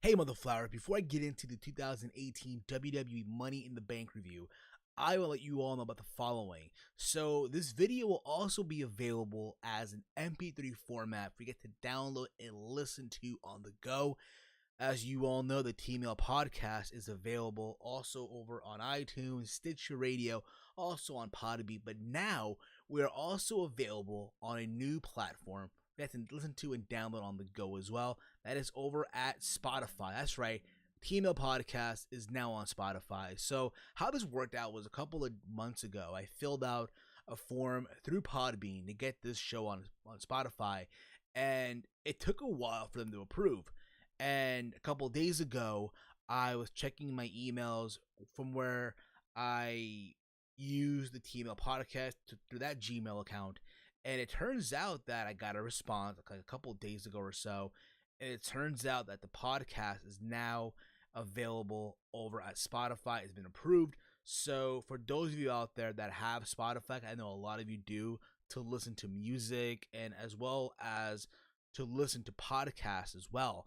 Hey, Motherflower, before I get into the 2018 WWE Money in the Bank review, I will let you all know about the following. So, this video will also be available as an MP3 format for you to get to download and listen to on the go. As you all know, the T-Mail podcast is available also over on iTunes, Stitcher Radio, also on PODBEAN, but now we are also available on a new platform that you can listen to and download on the go as well. That is over at Spotify. That's right. T-Mail podcast is now on Spotify. So how this worked out was a couple of months ago, I filled out a form through PODBEAN to get this show on Spotify, and it took a while for them to approve. And a couple of days ago, I was checking my emails from where I use the T-Mail podcast through that Gmail account, and it turns out that I got a response like a couple of days ago or so, and it turns out that the podcast is now available over at Spotify. It's been approved. So for those of you out there that have Spotify, I know a lot of you do, to listen to music and as well as to listen to podcasts as well,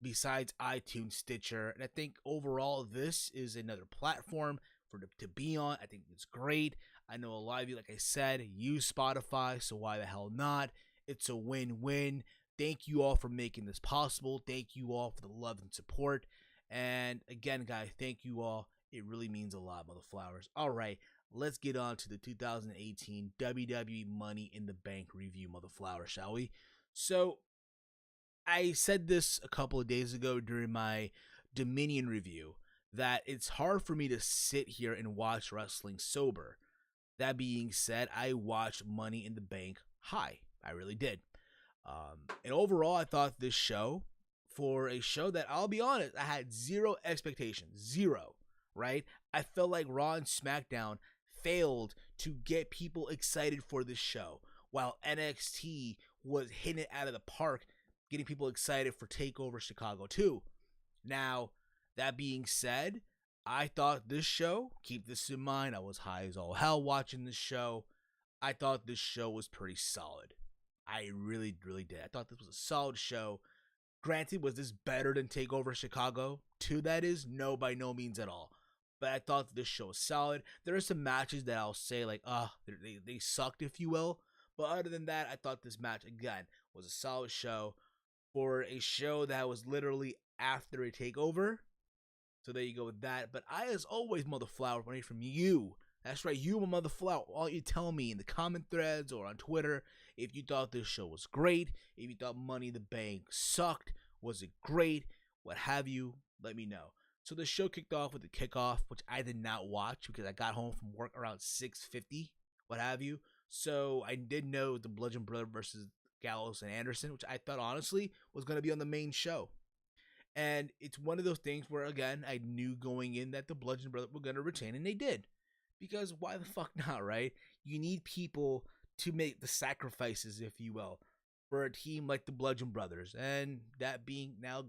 besides iTunes, Stitcher. And I think overall this is another platform for to be on. I think it's great. I know a lot of you, like I said, use Spotify, so why the hell not? It's a win-win. Thank you all for making this possible. Thank you all for the love and support. And again, guys, thank you all. It really means a lot, Motherflowers. All right, let's get on to the 2018 WWE Money in the Bank review, Motherflower, shall we? So, I said this a couple of days ago during my Dominion review, that it's hard for me to sit here and watch wrestling sober. That being said, I watched Money in the Bank high. I really did. And overall, I thought this show, for a show that, I'll be honest, I had zero expectations. Zero, right? I felt like Raw and SmackDown failed to get people excited for this show, while NXT was hitting it out of the park, getting people excited for TakeOver Chicago 2. Now, that being said, I thought this show, keep this in mind, I was high as all hell watching this show. I thought this show was pretty solid. I really, really did. I thought this was a solid show. Granted, was this better than TakeOver Chicago 2, that is? No, by no means at all. But I thought this show was solid. There are some matches that I'll say, like, they sucked, if you will. But other than that, I thought this match, again, was a solid show for a show that was literally after a TakeOver. So there you go with that. But I, as always, Motherflower, wanting from you. That's right, you, my Motherflower. All you tell me in the comment threads or on Twitter if you thought this show was great, if you thought Money in the Bank sucked, was it great, what have you, let me know. So the show kicked off with the kickoff, which I did not watch because I got home from work around 6:50, what have you. So I did know the Bludgeon Brother versus Gallows and Anderson, which I thought honestly was going to be on the main show. And it's one of those things where, again, I knew going in that the Bludgeon Brothers were going to retain, and they did. Because why the fuck not, right? You need people to make the sacrifices, if you will, for a team like the Bludgeon Brothers. And that being now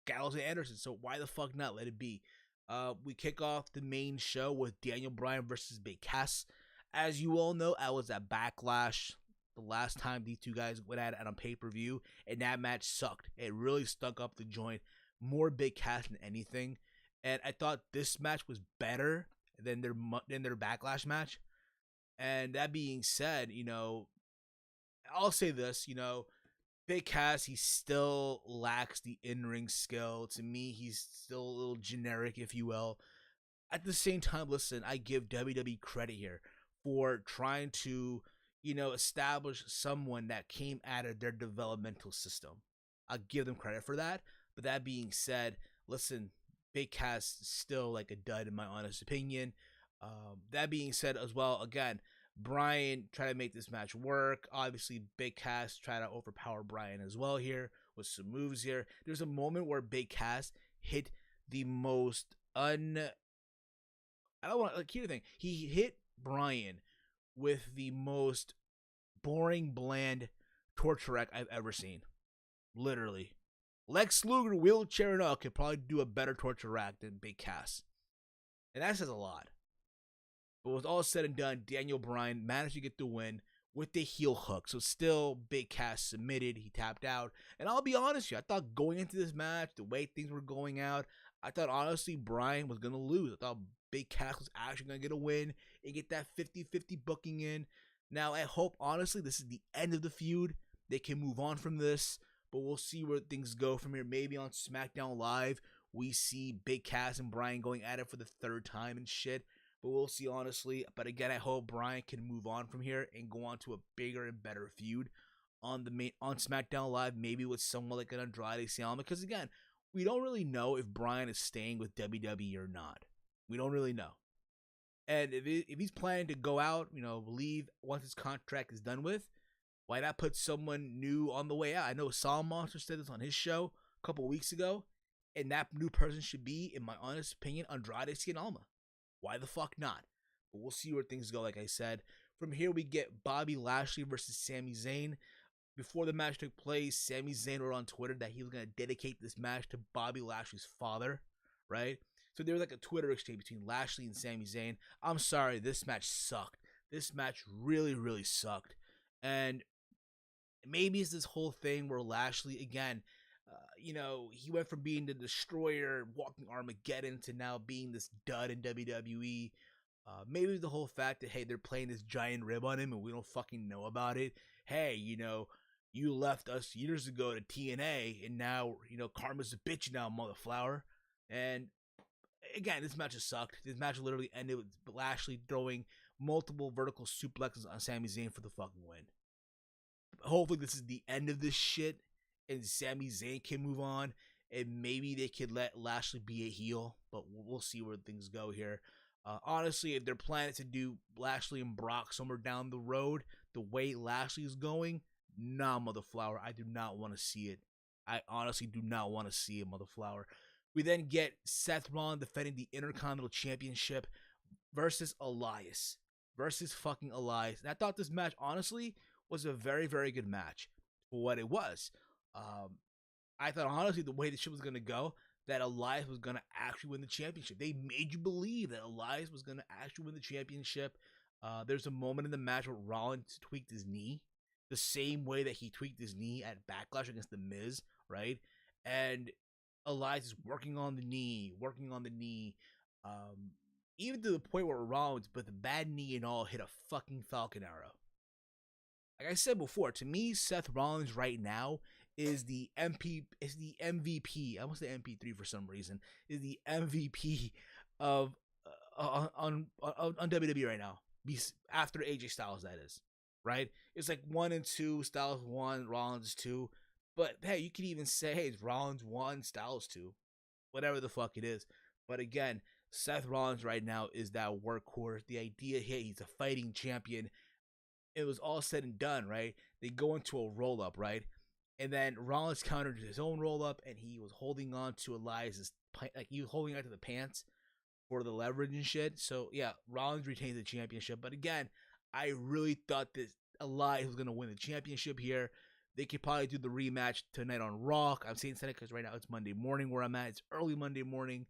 Gallows and Anderson. So why the fuck not? Let it be. We kick off the main show with Daniel Bryan versus Big Cass. As you all know, I was at Backlash the last time these two guys went at it on pay-per-view, and that match sucked. It really stunk up the joint. More Big Cass than anything, and I thought this match was better than their Backlash match. And that being said, I'll say this, Big Cass, he still lacks the in-ring skill. To me, he's still a little generic, if you will. At the same time, listen, I give WWE credit here for trying to, establish someone that came out of their developmental system. I'll give them credit for that. But that being said, listen, Big Cass is still like a dud in my honest opinion. That being said as well, again, Bryan tried to make this match work. Obviously, Big Cass tried to overpower Bryan as well here with some moves here. There's a moment where Big Cass hit the most here's the thing. He hit Bryan with the most boring, bland torture rack I've ever seen. Literally. Lex Luger, wheelchair and all, could probably do a better torture rack than Big Cass. And that says a lot. But with all said and done, Daniel Bryan managed to get the win with the heel hook. So still, Big Cass submitted. He tapped out. And I'll be honest with you, I thought going into this match, the way things were going out, I thought honestly Bryan was going to lose. I thought Big Cass was actually going to get a win and get that 50-50 booking in. Now, I hope, honestly, this is the end of the feud. They can move on from this, but we'll see where things go from here. Maybe on SmackDown Live, we see Big Cass and Bryan going at it for the third time and shit. But we'll see, honestly. But again, I hope Bryan can move on from here and go on to a bigger and better feud on SmackDown Live, maybe with someone like an Andrade Cien. Because again, we don't really know if Bryan is staying with WWE or not. We don't really know. And if he's planning to go out, leave once his contract is done with, why not put someone new on the way out? I know Saw Monster said this on his show a couple weeks ago, and that new person should be, in my honest opinion, Andrade Cien. Why the fuck not? But we'll see where things go, like I said. From here, we get Bobby Lashley versus Sami Zayn. Before the match took place, Sami Zayn wrote on Twitter that he was going to dedicate this match to Bobby Lashley's father, right? So there was like a Twitter exchange between Lashley and Sami Zayn. I'm sorry, this match sucked. This match really, really sucked. And maybe it's this whole thing where Lashley, again, he went from being the destroyer, walking Armageddon, to now being this dud in WWE. Maybe the whole fact that, hey, they're playing this giant rib on him and we don't fucking know about it. Hey, you left us years ago to TNA and now, karma's a bitch now, motherflower. And again, this match has sucked. This match literally ended with Lashley throwing multiple vertical suplexes on Sami Zayn for the fucking win. Hopefully this is the end of this shit and Sami Zayn can move on, and maybe they could let Lashley be a heel, but we'll see where things go here. Honestly, if they're planning to do Lashley and Brock somewhere down the road, the way Lashley is going, nah, motherflower, I do not want to see it. I honestly do not want to see it, motherflower. We then get Seth Rollins defending the Intercontinental Championship versus Elias. Versus fucking Elias. And I thought this match, honestly, was a very, very good match for what it was. I thought, honestly, the way the shit was going to go, that Elias was going to actually win the championship. They made you believe that Elias was going to actually win the championship. There's a moment in the match where Rollins tweaked his knee the same way that he tweaked his knee at Backlash against The Miz, right? And Elias is working on the knee, even to the point where Rollins, with a bad knee and all, hit a fucking Falcon Arrow. Like I said before, to me, Seth Rollins right now is the MVP. I almost say MP3 for some reason. Is the MVP of on WWE right now. After AJ Styles, that is, right? It's like 1 and 2, Styles 1, Rollins 2. But hey, you could even say, hey, it's Rollins 1, Styles 2, whatever the fuck it is. But again, Seth Rollins right now is that workhorse. The idea here, he's a fighting champion. It was all said and done, right? They go into a roll up, right? And then Rollins countered his own roll up, and he was holding on to Elias's, like he was holding on to the pants for the leverage and shit. So yeah, Rollins retains the championship. But again, I really thought that Elias was gonna win the championship here. They could probably do the rematch tonight on Raw. I'm saying tonight because right now it's Monday morning where I'm at. It's early Monday morning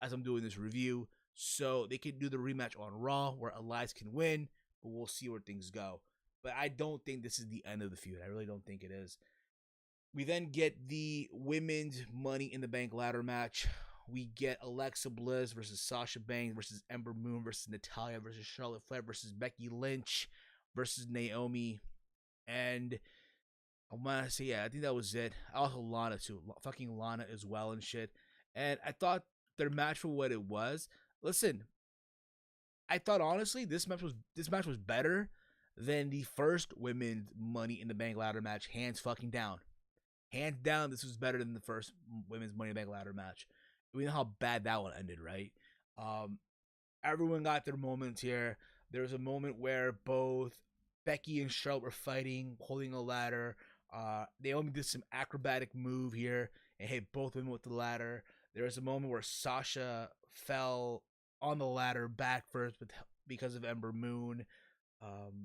as I'm doing this review. So they could do the rematch on Raw where Elias can win, but we'll see where things go. But I don't think this is the end of the feud. I really don't think it is. We then get the women's Money in the Bank ladder match. We get Alexa Bliss versus Sasha Banks versus Ember Moon versus Natalya versus Charlotte Flair versus Becky Lynch versus Naomi. And I want to say, yeah, I think that was it. Also Lana too. Fucking Lana as well and shit. And I thought their match for what it was. Listen, I thought honestly this match was better than the first women's Money in the Bank ladder match, hands fucking down. Hands down, this was better than the first women's Money in the Bank ladder match. We know how bad that one ended, right? Everyone got their moments here. There was a moment where both Becky and Charlotte were fighting, holding a ladder. Naomi did some acrobatic move here and hit both women with the ladder. There was a moment where Sasha fell on the ladder back first because of Ember Moon.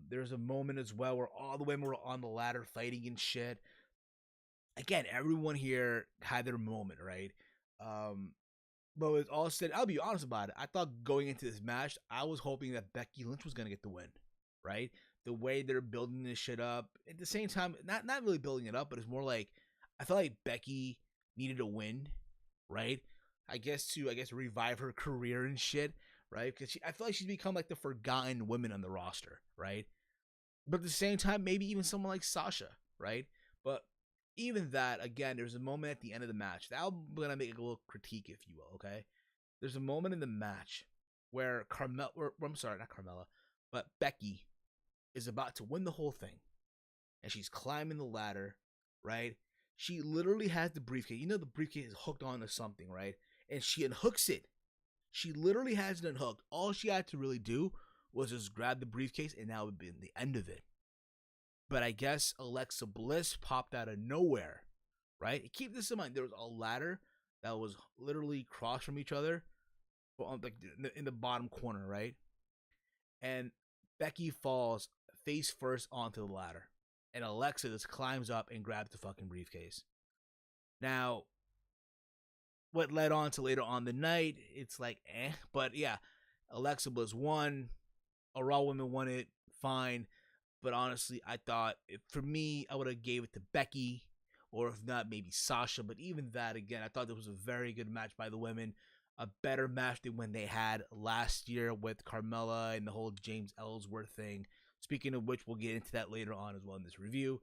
There was a moment as well where all the women were on the ladder fighting and shit. Again, everyone here had their moment, right? But with all said, I'll be honest about it. I thought going into this match, I was hoping that Becky Lynch was going to get the win, right? the way they're building this shit up. At the same time, not really building it up, but it's more like I felt like Becky needed a win, right? I guess to revive her career and shit, right? Because I feel like she's become like the forgotten woman on the roster, right? But at the same time, maybe even someone like Sasha, right? But even that, again, there's a moment at the end of the match. Now I'm gonna make a little critique, if you will, okay? There's a moment in the match where I'm sorry, not Carmella, but Becky is about to win the whole thing. And she's climbing the ladder, right? She literally has the briefcase. You know the briefcase is hooked onto something, right? And she unhooks it. She literally has it unhooked. All she had to really do was just grab the briefcase, and that would have been the end of it. But I guess Alexa Bliss popped out of nowhere, right? Keep this in mind. There was a ladder that was literally crossed from each other, like in the bottom corner, right? And Becky falls face first onto the ladder. And Alexa just climbs up and grabs the fucking briefcase. Now, what led on to later on the night, it's like, But yeah, Alexa Bliss won. A Raw Women won it, fine. But honestly, I thought, for me, I would have gave it to Becky. Or if not, maybe Sasha. But even that, again, I thought it was a very good match by the women. A better match than when they had last year with Carmella and the whole James Ellsworth thing. Speaking of which, we'll get into that later on as well in this review.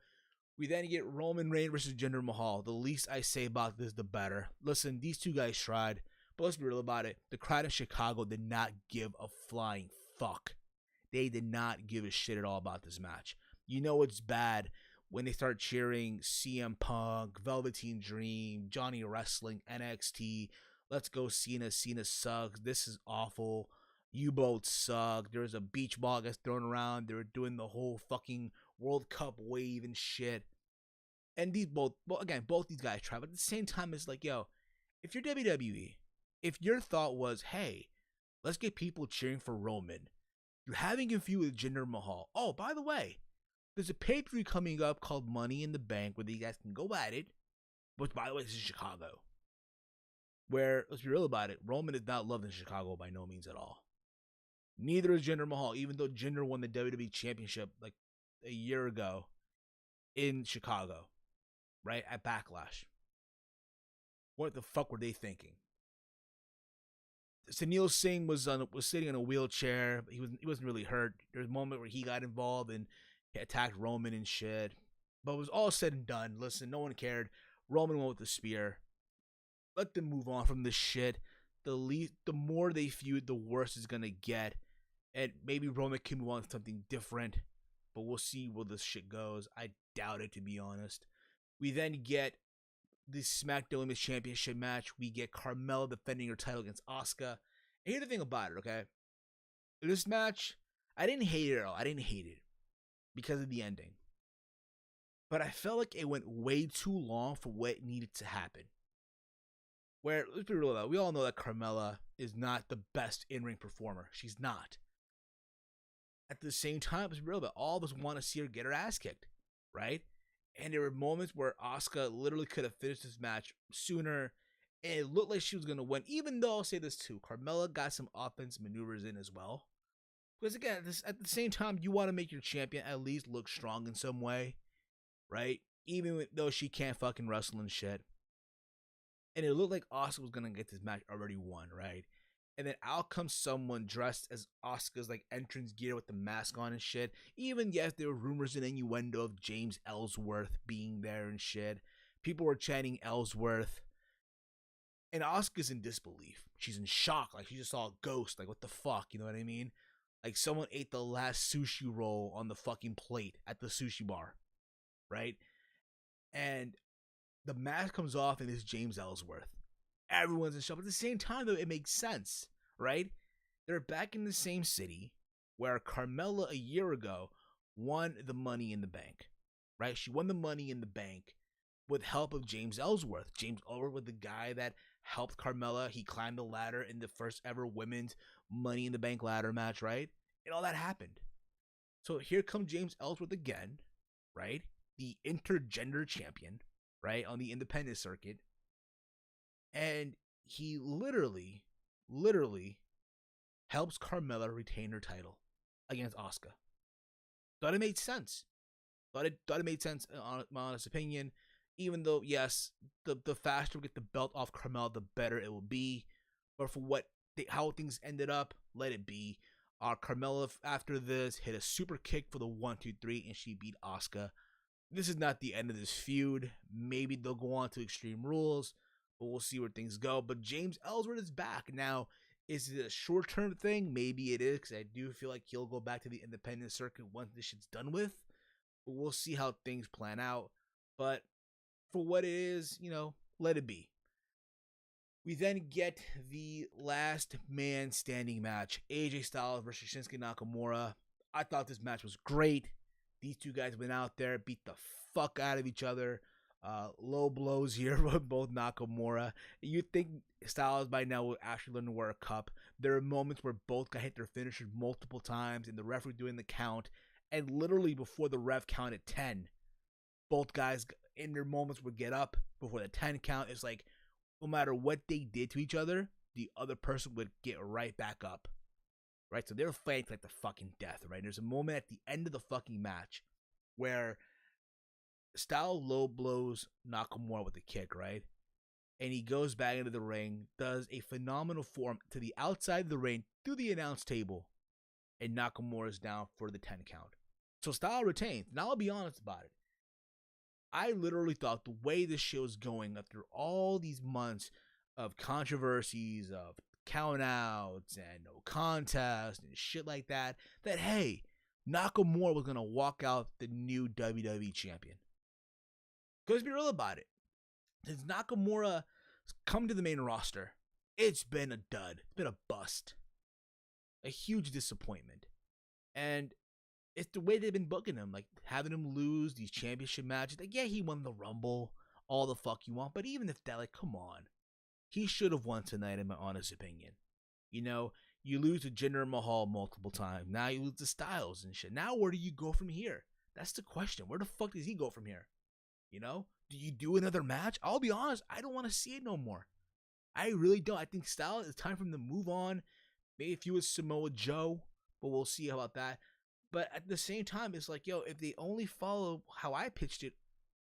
We then get Roman Reigns versus Jinder Mahal. The least I say about this, the better. Listen, these two guys tried, but let's be real about it. The crowd in Chicago did not give a flying fuck. They did not give a shit at all about this match. You know it's bad when they start cheering CM Punk, Velveteen Dream, Johnny Wrestling, NXT. Let's go Cena. Cena sucks. This is awful. You both suck. There's a beach ball gets thrown around. They were doing the whole fucking World Cup wave and shit. And both these guys try. But at the same time, it's like, yo, if you're WWE, if your thought was, hey, let's get people cheering for Roman, you're having a feud with Jinder Mahal. Oh, by the way, there's a pay-per-view coming up called Money in the Bank where you guys can go at it. But by the way, this is Chicago. Where, let's be real about it, Roman is not loved in Chicago by no means at all. Neither is Jinder Mahal, even though Jinder won the WWE Championship like a year ago in Chicago, right, at Backlash. What the fuck were they thinking? Sunil Singh was sitting in a wheelchair. He wasn't really hurt. There was a moment where he got involved and he attacked Roman and shit. But it was all said and done. Listen, no one cared. Roman went with the spear. Let them move on from this shit. The more they feud, the worse it's gonna get. And maybe Roman can move on to something different. But we'll see where this shit goes. I doubt it, to be honest. We then get the SmackDown Women's Championship match. We get Carmella defending her title against Asuka. And here's the thing about it, okay? This match, I didn't hate it at all. I didn't hate it because of the ending. But I felt like it went way too long for what needed to happen. Where, let's be real about it, we all know that Carmella is not the best in-ring performer. She's not. At the same time, let's be real about it, all of us want to see her get her ass kicked, right? And there were moments where Asuka literally could have finished this match sooner, and it looked like she was going to win, even though, I'll say this too, Carmella got some offense maneuvers in as well. Because again, at the same time, you want to make your champion at least look strong in some way, right? Even though she can't fucking wrestle and shit. And it looked like Asuka was going to get this match already won, right? And then out comes someone dressed as Asuka's like entrance gear with the mask on and shit. Even, yes, there were rumors and innuendo of James Ellsworth being there and shit. People were chanting Ellsworth. And Asuka's in disbelief. She's in shock. Like, she just saw a ghost. Like, what the fuck? You know what I mean? Like, someone ate the last sushi roll on the fucking plate at the sushi bar. Right? And the mask comes off and it's James Ellsworth. Everyone's in shock. But at the same time, though, it makes sense, right? They're back in the same city where Carmella a year ago won the Money in the Bank, right? She won the Money in the Bank with help of James Ellsworth. James Ellsworth was the guy that helped Carmella. He climbed the ladder in the first ever women's Money in the Bank ladder match, right? And all that happened. So here comes James Ellsworth again, right? The intergender champion, right? On the independent circuit. And he literally helps Carmella retain her title against Asuka. Thought it made sense. Thought it made sense in my honest opinion. Even though, yes, the faster we get the belt off Carmella, the better it will be. But for how things ended up, let it be. Carmella after this hit a super kick for the 1-2-3, and she beat Asuka. This is not the end of this feud. Maybe they'll go on to Extreme Rules, but we'll see where things go. But James Ellsworth is back now. Is it a short-term thing? Maybe it is, because I do feel like he'll go back to the independent circuit once this shit's done with. But we'll see how things plan out. But for what it is, let it be. We then get the last man standing match, AJ Styles versus Shinsuke Nakamura. I thought this match was great. These two guys went out there, beat the fuck out of each other. Low blows here with both Nakamura. You'd think Styles by now will actually learn to wear a cup. There are moments where both guys hit their finishers multiple times, and the referee doing the count. And literally before the ref counted 10, both guys in their moments would get up before the 10 count. It's like, no matter what they did to each other, the other person would get right back up. Right? So they're fighting like the fucking death, right? There's a moment at the end of the fucking match where Styles low blows Nakamura with a kick, right? And he goes back into the ring, does a phenomenal form to the outside of the ring through the announce table, and Nakamura is down for the 10 count. So Styles retains. Now I'll be honest about it. I literally thought the way this shit was going after all these months of controversies, of countouts and no contest and shit like that, that hey, Nakamura was going to walk out the new WWE champion. Because be real about it. Since Nakamura come to the main roster, it's been a dud. It's been a bust. A huge disappointment. And it's the way they've been booking him, like having him lose these championship matches. Like, yeah, he won the Rumble, all the fuck you want, but even if that, like, come on. He should have won tonight, in my honest opinion. You lose to Jinder Mahal multiple times. Now you lose to Styles and shit. Now where do you go from here? That's the question. Where the fuck does he go from here? Do you do another match? I'll be honest, I don't want to see it no more. I really don't. I think Styles, it's time for him to move on. Maybe if he was Samoa Joe, but we'll see about that. But at the same time, it's like, if they only follow how I pitched it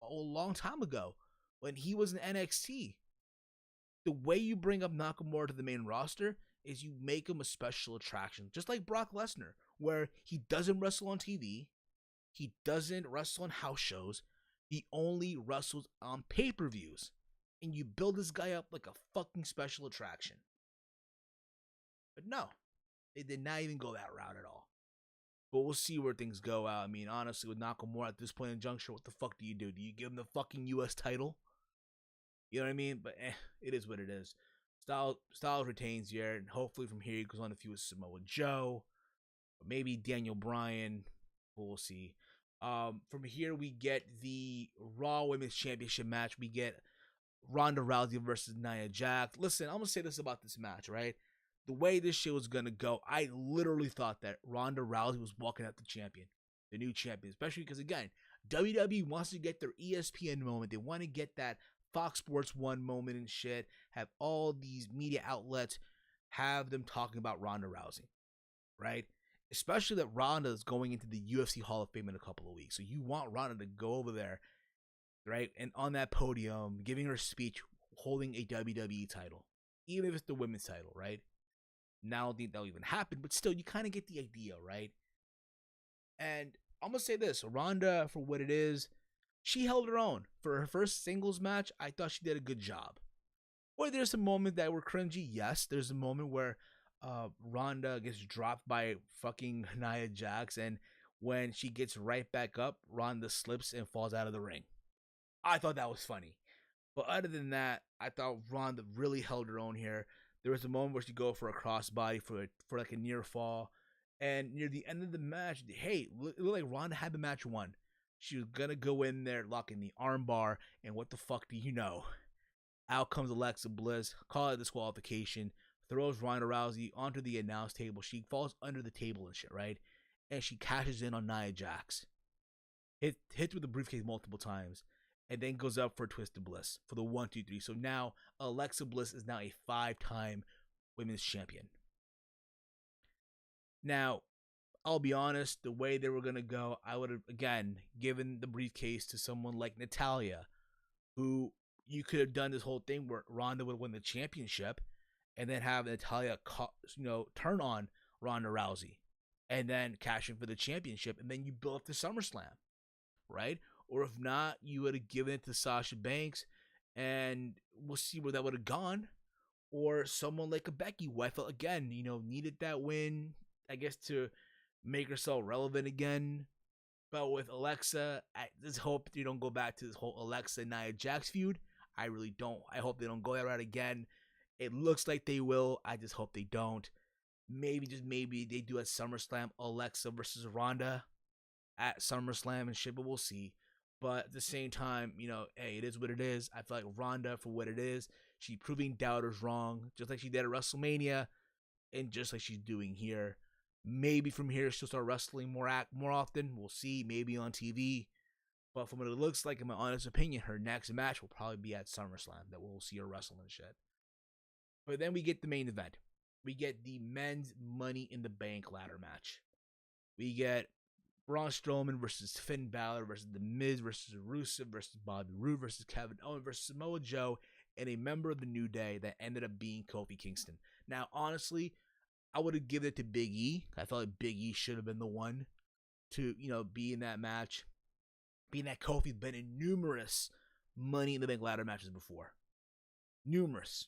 a long time ago when he was in NXT, the way you bring up Nakamura to the main roster is you make him a special attraction, just like Brock Lesnar, where he doesn't wrestle on TV, he doesn't wrestle on house shows, he only wrestles on pay-per-views, and you build this guy up like a fucking special attraction. But no, they did not even go that route at all. But we'll see where things go out. I mean, honestly, with Nakamura at this point in juncture, what the fuck do you do? Do you give him the fucking U.S. title? You know what I mean? But it is what it is. Styles retains here, and hopefully from here he goes on to feud with Samoa Joe, or maybe Daniel Bryan. But we'll see. From here we get the Raw Women's Championship match. We get Ronda Rousey versus Nia Jax. Listen, I'm gonna say this about this match, right? The way this shit was gonna go, I literally thought that Ronda Rousey was walking out the champion, the new champion, especially because, again, WWE wants to get their ESPN moment. They want to get that Fox Sports 1 moment and shit, have all these media outlets have them talking about Ronda Rousey, right? Especially that Ronda is going into the UFC Hall of Fame in a couple of weeks. So you want Ronda to go over there, right? And on that podium, giving her speech, holding a WWE title, even if it's the women's title, right? Now I don't think that'll even happen, but still, you kind of get the idea, right? And I'm going to say this, Ronda, for what it is, she held her own. For her first singles match, I thought she did a good job. Or there's some moments that were cringy, yes. There's a moment where Ronda gets dropped by fucking Nia Jax, and when she gets right back up, Ronda slips and falls out of the ring. I thought that was funny. But other than that, I thought Ronda really held her own here. There was a moment where she go for a crossbody for like a near fall. And near the end of the match, hey, it looked like Ronda had the match won. She was going to go in there, locking the armbar, and what the fuck do you know? Out comes Alexa Bliss, call it disqualification, throws Ronda Rousey onto the announce table. She falls under the table and shit, right? And she cashes in on Nia Jax. Hits with the briefcase multiple times, and then goes up for a Twisted Bliss for the 1-2-3. So now Alexa Bliss is now a 5-time women's champion. Now, I'll be honest, the way they were gonna go, I would have again given the briefcase to someone like Natalia, who you could have done this whole thing where Ronda would win the championship, and then have Natalia, turn on Ronda Rousey, and then cash in for the championship, and then you build up to SummerSlam, right? Or if not, you would have given it to Sasha Banks, and we'll see where that would have gone. Or someone like a Becky, who I felt again, needed that win, I guess, to make herself relevant again. But with Alexa, I just hope you don't go back to this whole Alexa and Nia Jax feud. I really don't. I hope they don't go that route again. It looks like they will. I just hope they don't. Maybe, just maybe, they do at SummerSlam, Alexa versus Ronda at SummerSlam and shit, but we'll see. But at the same time, hey, it is what it is. I feel like Ronda, for what it is, she's proving doubters wrong, just like she did at WrestleMania, and just like she's doing here. Maybe from here she'll start wrestling more often. We'll see. Maybe on TV. But from what it looks like, in my honest opinion, her next match will probably be at SummerSlam. That we'll see her wrestling and shit. But then we get the main event. We get the men's Money in the Bank ladder match. We get Braun Strowman versus Finn Balor versus The Miz versus Rusev versus Bobby Roode versus Kevin Owens versus Samoa Joe and a member of the New Day that ended up being Kofi Kingston. Now, honestly, I would have given it to Big E. I felt like Big E should have been the one to, be in that match. Being that Kofi's been in numerous Money in the Bank ladder matches before. Numerous.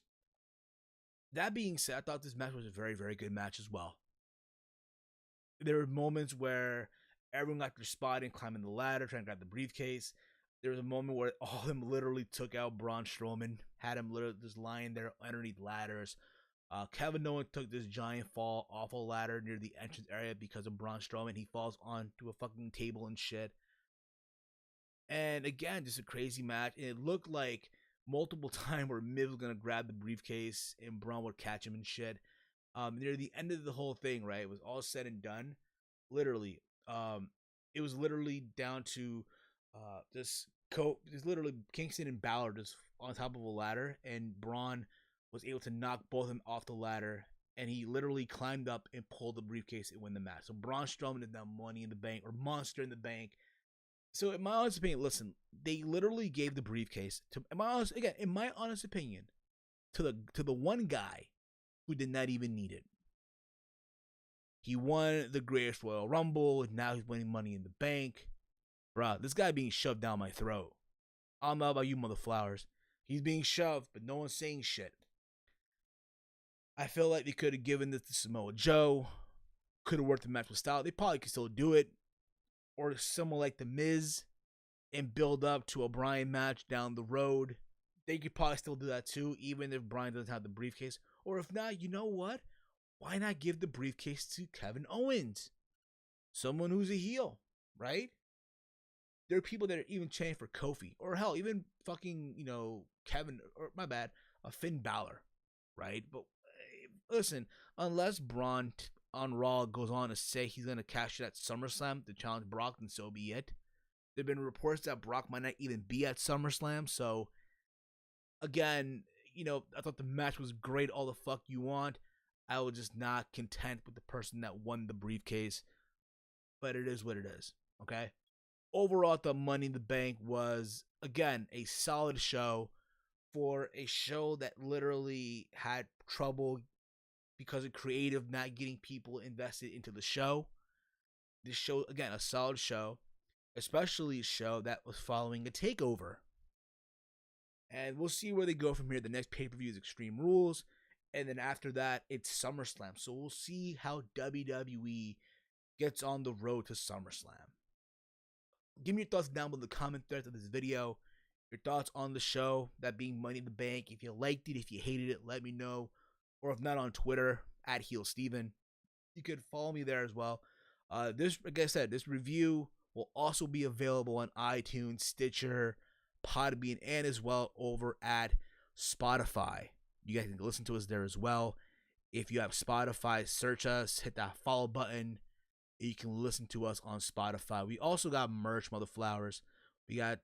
That being said, I thought this match was a very, very good match as well. There were moments where everyone got their spot in climbing the ladder, trying to grab the briefcase. There was a moment where all of them literally took out Braun Strowman, had him literally just lying there underneath ladders. Kevin Owens took this giant fall off a ladder near the entrance area because of Braun Strowman. He falls onto a fucking table and shit. And again, just a crazy match. And it looked like multiple times where Miz was going to grab the briefcase and Braun would catch him and shit. Near the end of the whole thing, right, it was all said and done. Literally, it was literally down to just literally Kingston and Balor just on top of a ladder, and Braun was able to knock both of them off the ladder, and he literally climbed up and pulled the briefcase and win the match. So Braun Strowman is now Money in the Bank, or Monster in the Bank. So in my honest opinion, listen, they literally gave the briefcase to, in my honest opinion, to the one guy who did not even need it. He won the Greatest Royal Rumble, and now he's winning Money in the Bank. Bruh, this guy being shoved down my throat. I don't know about you, mother flowers. He's being shoved, but no one's saying shit. I feel like they could have given this to Samoa Joe. Could have worked the match with style. They probably could still do it. Or someone like The Miz and build up to a Bryan match down the road. They could probably still do that too, even if Bryan doesn't have the briefcase. Or if not, you know what? Why not give the briefcase to Kevin Owens? Someone who's a heel, right? There are people that are even chanting for Kofi. Or hell, even fucking, Finn Balor, right? But listen, unless Braun on Raw goes on to say he's going to cash it at SummerSlam to challenge Brock, then so be it. There have been reports that Brock might not even be at SummerSlam, so again, I thought the match was great, all the fuck you want. I was just not content with the person that won the briefcase, but it is what it is, okay? Overall, the Money in the Bank was, again, a solid show for a show that literally had trouble because of creative not getting people invested into the show. This show, again, a solid show, especially a show that was following a takeover. And we'll see where they go from here. The next pay-per-view is Extreme Rules, and then after that, it's SummerSlam. So we'll see how WWE gets on the road to SummerSlam. Give me your thoughts down below in the comment threads of this video. Your thoughts on the show, that being Money in the Bank. If you liked it, if you hated it, let me know. Or if not, on Twitter, @HeelSteven. You could follow me there as well. Like I said, this review will also be available on iTunes, Stitcher, PODBEAN, and as well over at Spotify. You guys can listen to us there as well. If you have Spotify, search us, hit that follow button. You can listen to us on Spotify. We also got merch, mother flowers. We got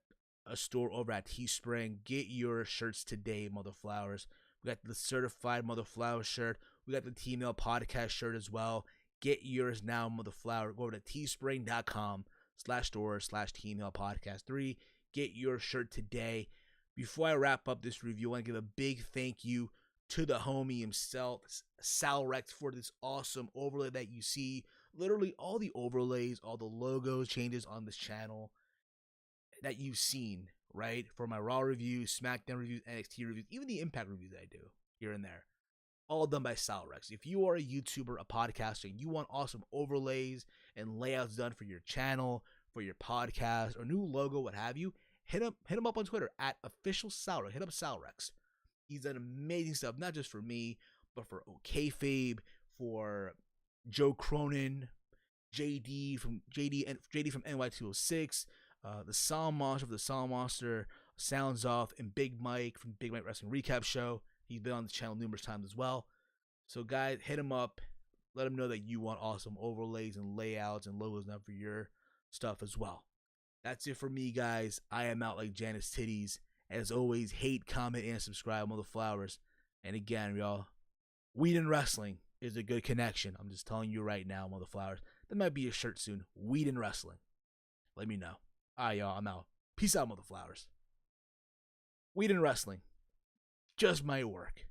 a store over at Teespring. Get your shirts today, mother flowers. We got the certified mother flower shirt. We got the T-Mail podcast shirt as well. Get yours now, motherflower. Go over to teespring.com/store/TeamHillPodcast3. Get your shirt today. Before I wrap up this review, I want to give a big thank you to the homie himself, Salrex, for this awesome overlay that you see. Literally all the overlays, all the logos, changes on this channel that you've seen, right? For my Raw reviews, SmackDown reviews, NXT reviews, even the Impact reviews that I do here and there. All done by Salrex. If you are a YouTuber, a podcaster, and you want awesome overlays and layouts done for your channel, for your podcast, or new logo, what have you, hit him up on Twitter at official Salrex. Hit up Salrex. He's done amazing stuff, not just for me, but for OKFabe, for Joe Cronin, JD from NY206, the Sound Monster of the Sound Monster, Sounds Off, and Big Mike from Big Mike Wrestling Recap Show. He's been on the channel numerous times as well. So guys, hit him up. Let him know that you want awesome overlays and layouts and logos now for your stuff as well. That's it for me, guys. I am out like Janice Titties. As always, hate, comment, and subscribe, motherflowers. And again, y'all, weed and wrestling is a good connection. I'm just telling you right now, motherflowers. There might be a shirt soon. Weed and wrestling. Let me know. All right, y'all. I'm out. Peace out, motherflowers. Weed and wrestling just might work.